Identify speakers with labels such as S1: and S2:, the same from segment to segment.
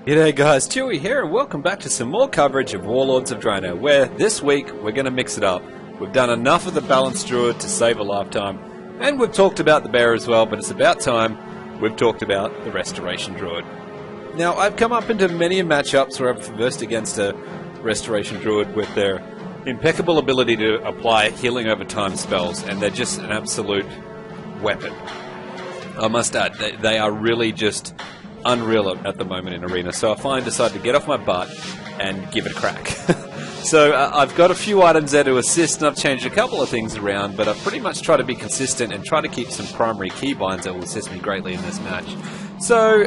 S1: G'day guys, Chewie here and welcome back to some more coverage of Warlords of Draenor, where this week we're going to mix it up. We've done enough of the balanced Druid to save a lifetime, and we've talked about the Bear as well, but it's about time we've talked about the Restoration Druid. Now, I've come up into many matchups where I've versed against a Restoration Druid with their impeccable ability to apply healing over time spells, and they're just an absolute weapon. I must add, they are really just unreal at the moment in Arena, so I finally decided to get off my butt and give it a crack. So I've got a few items there to assist, and I've changed a couple of things around, but I've pretty much tried to be consistent and try to keep some primary keybinds that will assist me greatly in this match. So,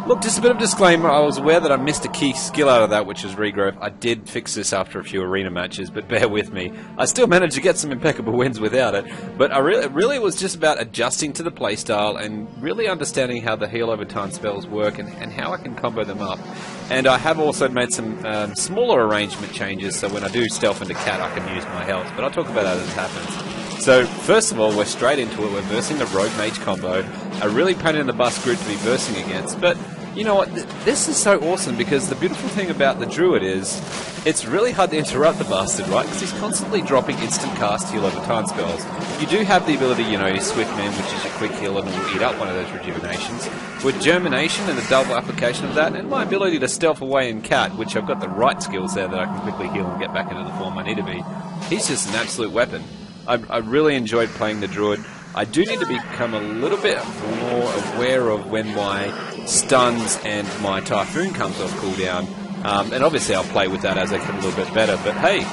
S1: look, just a bit of disclaimer, I was aware that I missed a key skill out of that, which was regrowth. I did fix this after a few arena matches, but bear with me. I still managed to get some impeccable wins without it, but really it was just about adjusting to the playstyle and really understanding how the heal over time spells work and how I can combo them up. And I have also made some smaller arrangement changes, so when I do stealth into cat, I can use my health, but I'll talk about that as it happens. So, first of all, we're straight into it. We're versing the Rogue Mage combo. A really pain in the bus group to be versing against. But, you know what? This is so awesome because the beautiful thing about the Druid is it's really hard to interrupt the bastard, right? Because he's constantly dropping instant cast heal over time spells. You do have the ability, you know, your Swift Man, which is your quick heal, and will eat up one of those rejuvenations. With Germination and the double application of that, and my ability to stealth away in Cat, which I've got the right skills there that I can quickly heal and get back into the form I need to be, he's just an absolute weapon. I really enjoyed playing the Druid. I do need to become a little bit more aware of when my stuns and my Typhoon comes off cooldown. And obviously I'll play with that as I get a little bit better. But hey,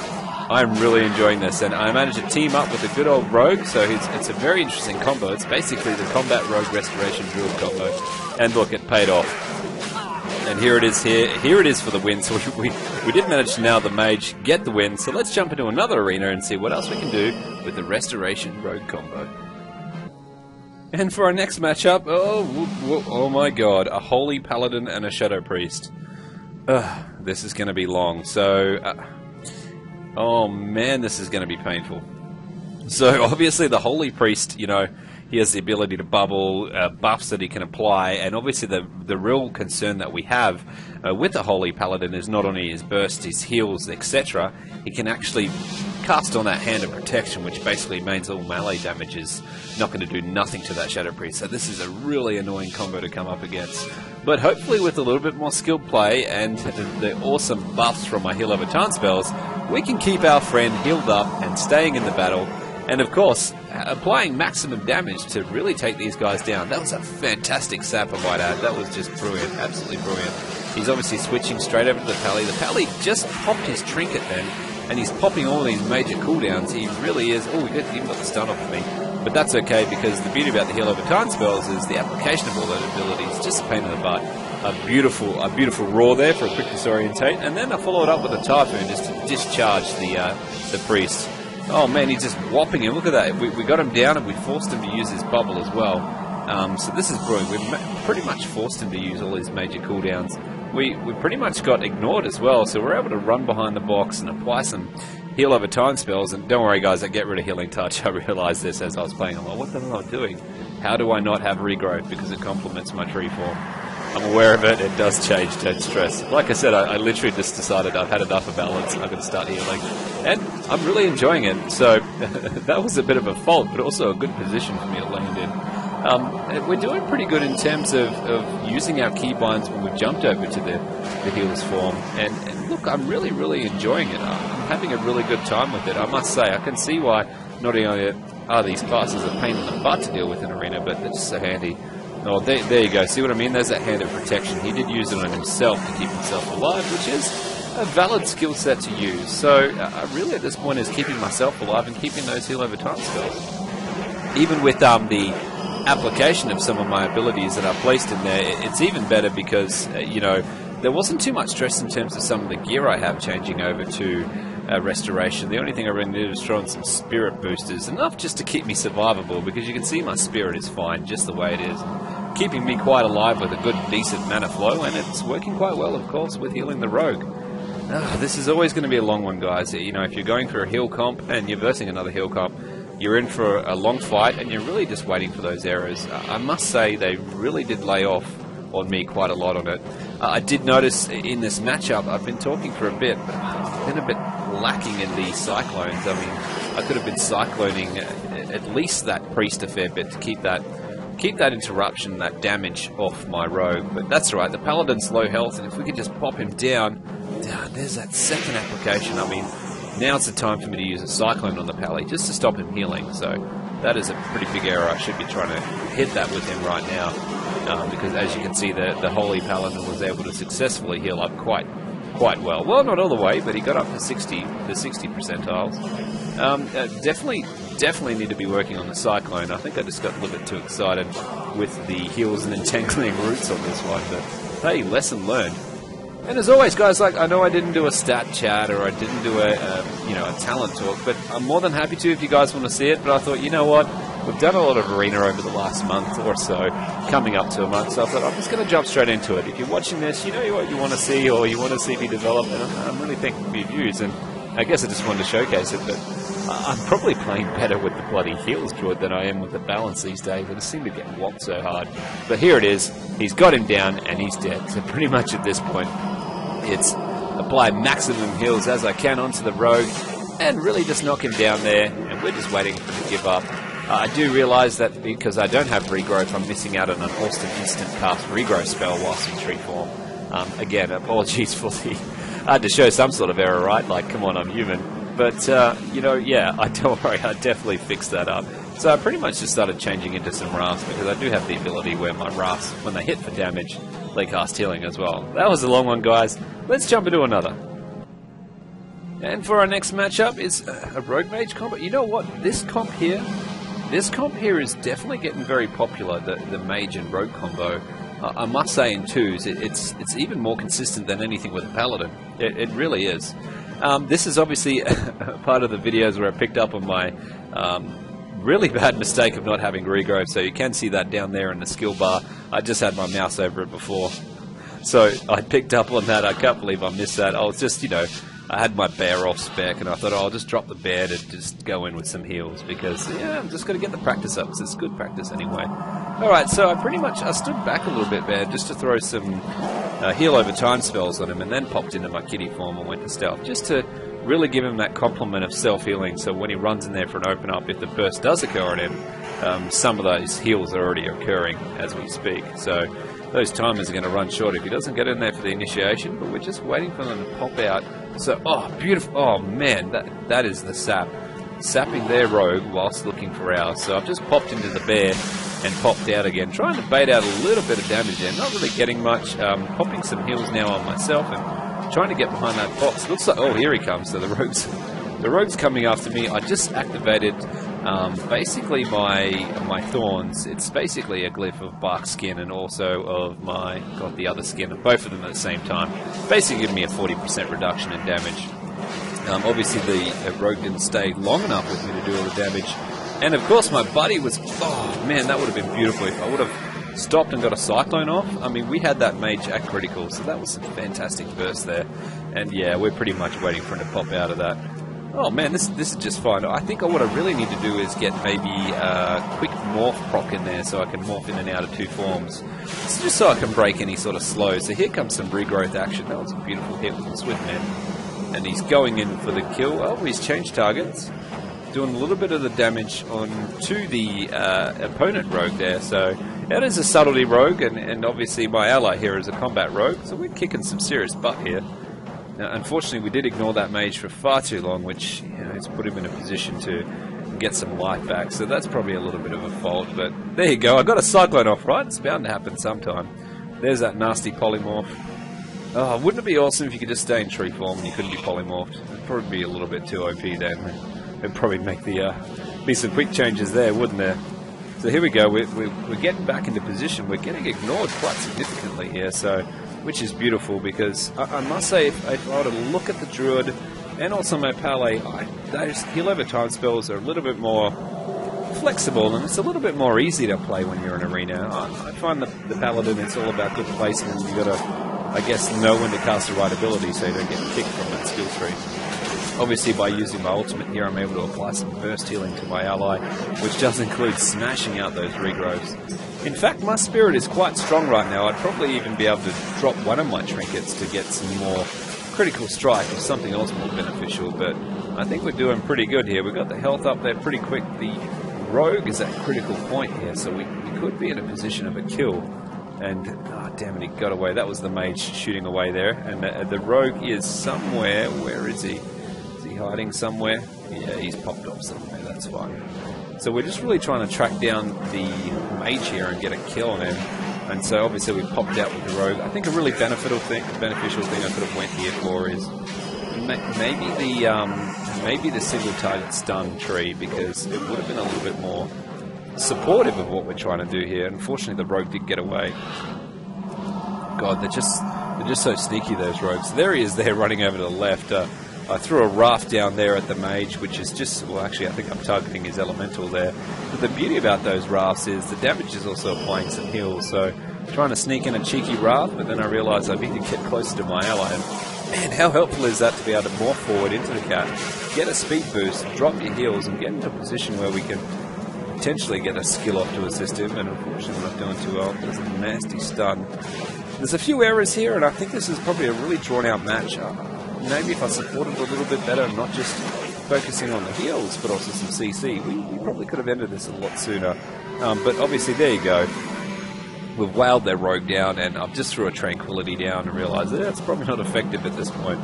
S1: I'm really enjoying this. And I managed to team up with a good old Rogue, so it's a very interesting combo. It's basically the Combat Rogue Restoration Druid combo. And look, it paid off. And here it is here it is for the win. So we did manage to nail the Mage, get the win. So let's jump into another arena and see what else we can do with the Restoration Rogue combo. And for our next matchup, oh my god, a Holy Paladin and a Shadow Priest. This is going to be long. So, oh man, this is going to be painful. So obviously the Holy Priest, you know, he has the ability to bubble, buffs that he can apply, and obviously the real concern that we have with the Holy Paladin is not only his burst, his heals, etc. He can actually cast on that Hand of Protection, which basically means all melee damage is not going to do nothing to that Shadow Priest. So this is a really annoying combo to come up against. But hopefully with a little bit more skilled play and the awesome buffs from my heal over time spells, we can keep our friend healed up and staying in the battle. And of course, applying maximum damage to really take these guys down. That was a fantastic sap, I might add. That was just brilliant, absolutely brilliant. He's obviously switching straight over to the Pally. The Pally just popped his trinket then, and he's popping all these major cooldowns. He really is. Oh, he even got the stun off of me. But that's okay, because the beauty about the heal over time spells is the application of all those abilities. Just a pain in the butt. A beautiful roar there for a quick disorientate, and then I followed up with a Typhoon just to discharge the priest. Oh man, he's just whopping him. Look at that. We got him down and we forced him to use his bubble as well. So this is brilliant. We've pretty much forced him to use all his major cooldowns. We pretty much got ignored as well, so we're able to run behind the box and apply some heal over time spells. And don't worry guys, I get rid of Healing Touch. I realized this as I was playing. I'm like, what the hell am I doing? How do I not have regrowth? Because it complements my tree form. I'm aware of it. It does change turn stress. Like I said, I literally just decided I've had enough of balance. I'm going to start healing. And I'm really enjoying it. So that was a bit of a fault, but also a good position for me to land in. We're doing pretty good in terms of using our keybinds when we've jumped over to the healer's form. And look, I'm really enjoying it. I'm having a really good time with it. I must say, I can see why not only are these classes a pain in the butt to deal with in Arena, but they're just so handy. Oh, there you go. See what I mean? There's that Hand of Protection. He did use it on himself to keep himself alive, which is a valid skill set to use. So, really at this point is keeping myself alive and keeping those heal over time spells. Even with the application of some of my abilities that I placed in there, it's even better because, you know, there wasn't too much stress in terms of some of the gear I have changing over to Restoration. The only thing I really did was throw in some spirit boosters, enough just to keep me survivable, because you can see my spirit is fine just the way it is, keeping me quite alive with a good decent mana flow, and it's working quite well of course with healing the Rogue. This is always going to be a long one guys. You know, if you're going for a heal comp and you're versing another heal comp, you're in for a long fight and you're really just waiting for those arrows. I must say they really did lay off on me quite a lot on it. I did notice in this matchup, I've been talking for a bit, but I've been a bit lacking in the cyclones. I mean, I could have been cycloning at least that priest a fair bit to keep that interruption, that damage off my rogue. But that's right, the paladin's low health, and if we could just pop him down, there's that second application. I mean, now's the time for me to use a cyclone on the pally just to stop him healing. So that is a pretty big error. I should be trying to hit that with him right now, because as you can see, the holy paladin was able to successfully heal up quite well. Well, not all the way, but he got up to 60 percentiles. Definitely need to be working on the cyclone. I think I just got a little bit too excited with the heals and entangling roots on this one, but hey, lesson learned. And as always, guys, like, I know I didn't do a stat chat or I didn't do a talent talk, but I'm more than happy to if you guys want to see it. But I thought, you know what, we've done a lot of arena over the last month or so, coming up to a month, so I thought I'm just going to jump straight into it. If you're watching this, you know what you want to see, or you want to see me develop, and I'm really thankful for your views, and I guess I just wanted to showcase it. But I'm probably playing better with the bloody heals Druid than I am with the balance these days. I just seem to get whopped so hard. But here it is. He's got him down and he's dead. So pretty much at this point, it's apply maximum heals as I can onto the rogue and really just knock him down there. And we're just waiting for him to give up. I do realise that because I don't have regrowth, I'm missing out on an instant cast regrowth spell whilst in tree form. Again, apologies for the... I had to show some sort of error, right? Like, come on, I'm human. But, yeah, don't worry, I definitely fixed that up. So I pretty much just started changing into some rafts, because I do have the ability where my rafts, when they hit for damage, they cast healing as well. That was a long one, guys. Let's jump into another. And for our next matchup is a Rogue Mage combo. You know what? This comp here is definitely getting very popular, the Mage and Rogue combo. I must say in twos, it's even more consistent than anything with a Paladin. It really is. This is obviously part of the videos where I picked up on my really bad mistake of not having regrowth, so you can see that down there in the skill bar. I just had my mouse over it before. So I picked up on that. I can't believe I missed that. I was just, I had my bear off spec, and I thought, I'll just drop the bear to just go in with some heals, because, yeah, I'm just going to get the practice up, because it's good practice anyway. Alright, so I stood back a little bit there just to throw some heal over time spells on him, and then popped into my kitty form and went to stealth, just to really give him that complement of self-healing, so when he runs in there for an open up, if the burst does occur on him, some of those heals are already occurring as we speak. So those timers are going to run short if he doesn't get in there for the initiation, but we're just waiting for them to pop out. So, oh, beautiful. Oh, man, that is the sap. Sapping their rogue whilst looking for ours. So I've just popped into the bear and popped out again, trying to bait out a little bit of damage there. Not really getting much. Popping some heals now on myself and trying to get behind that box. Looks like, oh, here he comes. So the rogue's coming after me. I just activated basically my thorns. It's basically a glyph of bark skin and also of the other skin, and both of them at the same time. Basically giving me a 40% reduction in damage. Obviously the rogue didn't stay long enough with me to do all the damage. And of course my buddy was, oh man, that would have been beautiful if I would have stopped and got a cyclone off. I mean, we had that mage at critical, so that was some fantastic burst there. And yeah, we're pretty much waiting for him to pop out of that. Oh man, this is just fine. I think what I really need to do is get maybe a quick morph proc in there so I can morph in and out of two forms. It's just so I can break any sort of slow. So here comes some regrowth action. That was a beautiful hit with the Swift Man. And he's going in for the kill. Oh, he's changed targets. Doing a little bit of the damage to the opponent rogue there. So that is a subtlety rogue, and obviously my ally here is a combat rogue. So we're kicking some serious butt here. Now, unfortunately, we did ignore that mage for far too long, which has put him in a position to get some life back. So that's probably a little bit of a fault. But there you go. I got a cyclone off, right? It's bound to happen sometime. There's that nasty polymorph. Oh, wouldn't it be awesome if you could just stay in tree form and you couldn't be polymorphed? It'd probably be a little bit too OP then. It'd probably make be some quick changes there, wouldn't there? So here we go. We're getting back into position. We're getting ignored quite significantly here. So, which is beautiful, because I must say, if I were to look at the Druid and also my Pally, those heal over time spells are a little bit more flexible, and it's a little bit more easy to play when you're in arena. I find the Paladin, it's all about good placement. You've got to, I guess, know when to cast the right ability so you don't get kicked from that skill tree. Obviously, by using my ultimate here, I'm able to apply some burst healing to my ally, which does include smashing out those regrowths. In fact, my spirit is quite strong right now. I'd probably even be able to drop one of my trinkets to get some more critical strike or something else more beneficial, but I think we're doing pretty good here. We've got the health up there pretty quick. The rogue is at critical point here, so we could be in a position of a kill. And, oh, damn it, he got away. That was the mage shooting away there. And the rogue is somewhere. Where is he? Is he hiding somewhere? Yeah, he's popped off somewhere. That's fine. So we're just really trying to track down the mage here and get a kill on him. And so obviously we popped out with the rogue. I think a really beneficial thing I could have went here for is maybe the single target stun tree, because it would have been a little bit more supportive of what we're trying to do here. Unfortunately, the rogue did get away. God, they're just so sneaky, those rogues. There he is there running over to the left. I threw a raft down there at the mage, which is just, well, actually I think I'm targeting his elemental there. But the beauty about those rafts is the damage is also applying some heals, so trying to sneak in a cheeky raft, but then I realised I need to get closer to my ally. And man, how helpful is that to be able to morph forward into the cat, get a speed boost, drop your heals, and get into a position where we can potentially get a skill off to assist him, and unfortunately not doing too well. There's a nasty stun. There's a few errors here, and I think this is probably a really drawn-out match. Maybe if I supported a little bit better, not just focusing on the heals, but also some CC, we probably could have ended this a lot sooner. But obviously, there you go. We've whaled their rogue down, and I've just threw a tranquility down and realised that it's probably not effective at this point.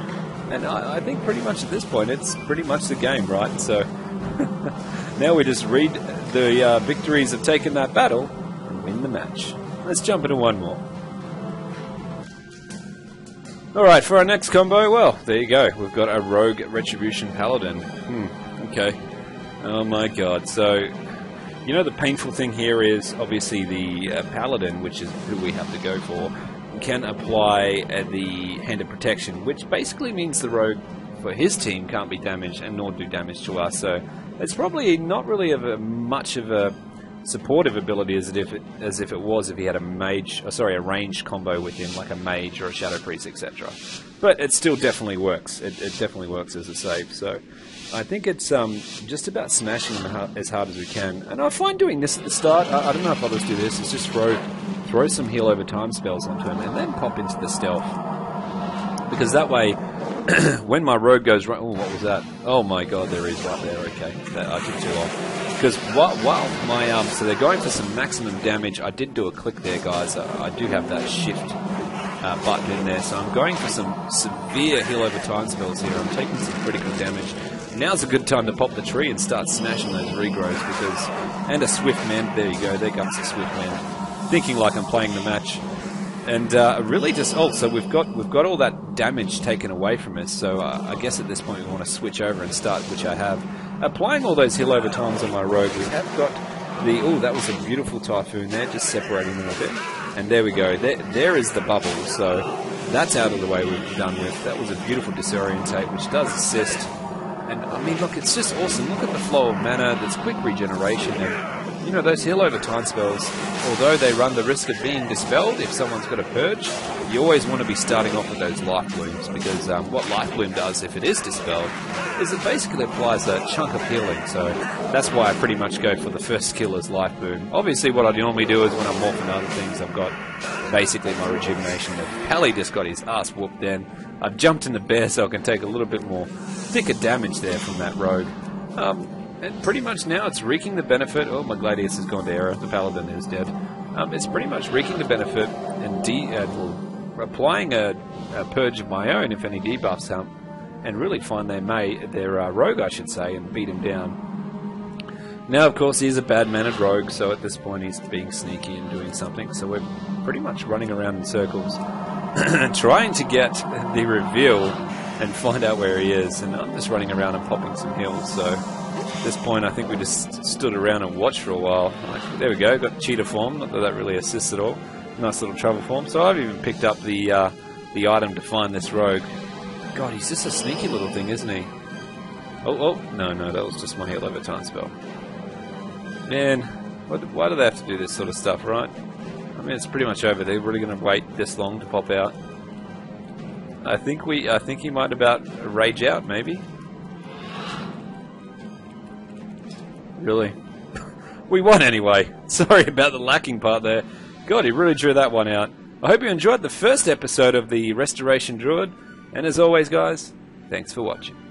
S1: And I think pretty much at this point, it's pretty much the game, right? So now we just read the victories of taking that battle and win the match. Let's jump into one more. Alright, for our next combo, well, there you go. We've got a Rogue Retribution Paladin. Okay. Oh my god. So, you know, the painful thing here is obviously the Paladin, which is who we have to go for, can apply the Hand of Protection, which basically means the Rogue for his team can't be damaged and nor do damage to us. So, it's probably not really much of a supportive ability as if it was if he had a ranged combo with him, like a mage or a shadow priest, etc. But it still definitely works. It definitely works as a save. So I think it's just about smashing him as hard as we can. And I find doing this at the start, I don't know if others do this, is just throw some heal over time spells onto him and then pop into the stealth. Because that way, when my rogue goes right, oh, what was that? Oh my god, there he is right there. Okay, I took too long. Because while my so they're going for some maximum damage. I did do a click there, guys. I do have that shift button in there, so I'm going for some severe heal over time spells here. I'm taking some critical damage. Now's a good time to pop the tree and start smashing those regrowths and a swift mend. There you go. There comes the swift mend. Thinking like I'm playing the match. And really just, so we've got all that damage taken away from us, so I guess at this point we want to switch over and start, which I have. Applying all those heal over times on my rogue, we have got the, that was a beautiful typhoon there, just separating them a bit. And there we go, there is the bubble, so that's out of the way we've done with. That was a beautiful disorientate, which does assist. And I mean, look, it's just awesome. Look at the flow of mana, there's quick regeneration, and you know, those heal over time spells, although they run the risk of being dispelled if someone's got a purge, you always want to be starting off with those life blooms, because what life bloom does if it is dispelled is it basically applies a chunk of healing. So that's why I pretty much go for the first skill as life bloom. Obviously what I normally do is when I'm morphing other things, I've got basically my rejuvenation. Pally just got his ass whooped then. I've jumped into bear so I can take a little bit more thicker damage there from that rogue. And pretty much now it's wreaking the benefit. Oh, my Gladius has gone to error. The Paladin is dead. It's pretty much wreaking the benefit and applying a purge of my own if any debuffs come, and really find their rogue, I should say, and beat him down. Now, of course, he's a bad-mannered rogue, so at this point he's being sneaky and doing something. So we're pretty much running around in circles, trying to get the reveal and find out where he is. And I'm just running around and popping some heals. So at this point, I think we just stood around and watched for a while. There we go, got cheetah form. Not that that really assists at all. Nice little travel form. So I've even picked up the item to find this rogue. God, he's just a sneaky little thing, isn't he? Oh, no, that was just my heal over time spell. Man, why do they have to do this sort of stuff, right? I mean, it's pretty much over. They're really going to wait this long to pop out. I think he might about rage out, maybe. really. We won anyway. Sorry about the lacking part there. God, he really drew that one out. I hope you enjoyed the first episode of the Restoration Druid. And as always, guys, thanks for watching.